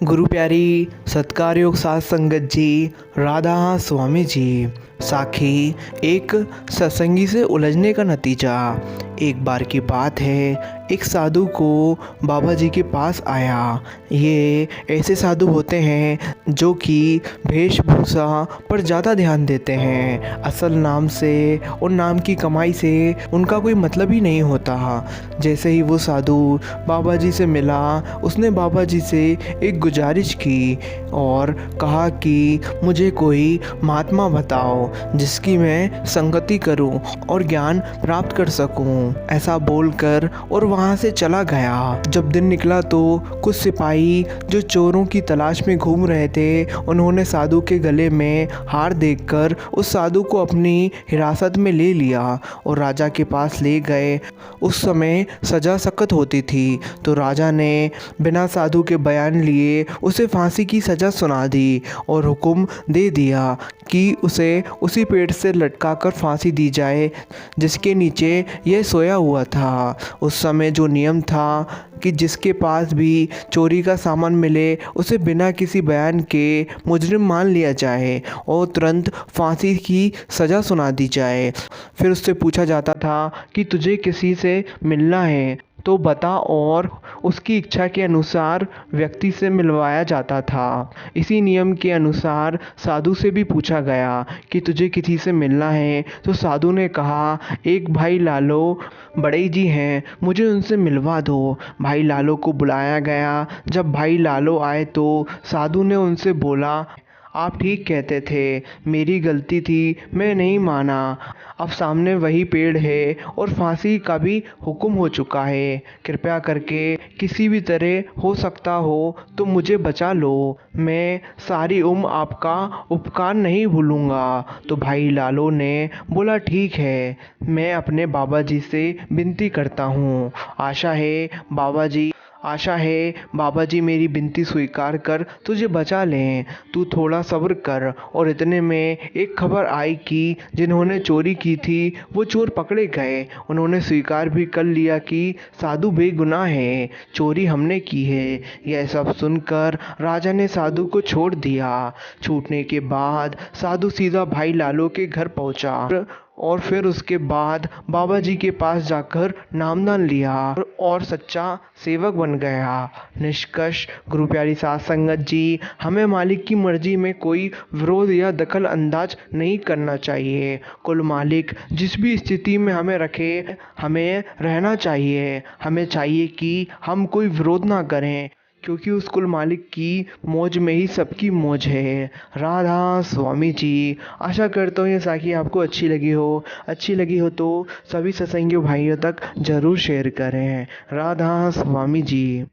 गुरु प्यारी सत्कारयोग साध संगत जी, राधा स्वामी जी। साखी एक सत्संगी से उलझने का नतीजा। एक बार की बात है, एक साधु को बाबा जी के पास आया। ये ऐसे साधु होते हैं जो कि वेशभूषा पर ज़्यादा ध्यान देते हैं। असल नाम से और नाम की कमाई से उनका कोई मतलब ही नहीं होता। जैसे ही वो साधु बाबा जी से मिला, उसने बाबा जी से एक गुजारिश की और कहा कि मुझे कोई महात्मा बताओ जिसकी मैं संगति करूं और ज्ञान प्राप्त कर सकूं। ऐसा बोलकर और वहां से चला गया। जब दिन निकला तो कुछ सिपाही जो चोरों की तलाश में घूम रहे थे, उन्होंने साधु के गले में हार देखकर उस साधु को अपनी हिरासत में ले लिया और राजा के पास ले गए। उस समय सज़ा सख्त होती थी, तो राजा ने बिना साधु के बयान लिए उसे फांसी की सज़ा सुना दी और हुक्म दे दिया कि उसे उसी पेड़ से लटकाकर फांसी दी जाए जिसके नीचे यह सोया हुआ था। उस समय जो नियम था कि जिसके पास भी चोरी का सामान मिले उसे बिना किसी बयान के मुजरिम मान लिया जाए और तुरंत फांसी की सज़ा सुना दी जाए। फिर उससे पूछा जाता था कि तुझे किसी से मिलना है तो बता, और उसकी इच्छा के अनुसार व्यक्ति से मिलवाया जाता था। इसी नियम के अनुसार साधु से भी पूछा गया कि तुझे किसी से मिलना है, तो साधु ने कहा एक भाई लालो बड़े जी हैं, मुझे उनसे मिलवा दो। भाई लालो को बुलाया गया। जब भाई लालो आए तो साधु ने उनसे बोला, आप ठीक कहते थे, मेरी गलती थी, मैं नहीं माना। अब सामने वही पेड़ है और फांसी का भी हुक्म हो चुका है। कृपया करके किसी भी तरह हो सकता हो तो मुझे बचा लो। मैं सारी उम्र आपका उपकार नहीं भूलूंगा। तो भाई लालो ने बोला ठीक है, मैं अपने बाबा जी से विनती करता हूँ। आशा है बाबा जी मेरी विनती स्वीकार कर तुझे बचा लें। तू थोड़ा सब्र कर। और इतने में एक खबर आई कि जिन्होंने चोरी की थी वो चोर पकड़े गए। उन्होंने स्वीकार भी कर लिया कि साधु बेगुनाह है, चोरी हमने की है। यह सब सुनकर राजा ने साधु को छोड़ दिया। छूटने के बाद साधु सीधा भाई लालो के घर पहुंचा और फिर उसके बाद बाबा जी के पास जाकर नामदान लिया और सच्चा सेवक बन गया। निष्कर्ष गुरु प्यारी साध संगत जी, हमें मालिक की मर्जी में कोई विरोध या दखल अंदाज नहीं करना चाहिए। कुल मालिक जिस भी स्थिति में हमें रखे, हमें रहना चाहिए। हमें चाहिए कि हम कोई विरोध ना करें, क्योंकि उस कुल मालिक की मौज में ही सबकी मौज है। राधा स्वामी जी। आशा करता हूँ ये साखी आपको अच्छी लगी हो तो सभी सत्संगी भाइयों तक ज़रूर शेयर करें। राधा स्वामी जी।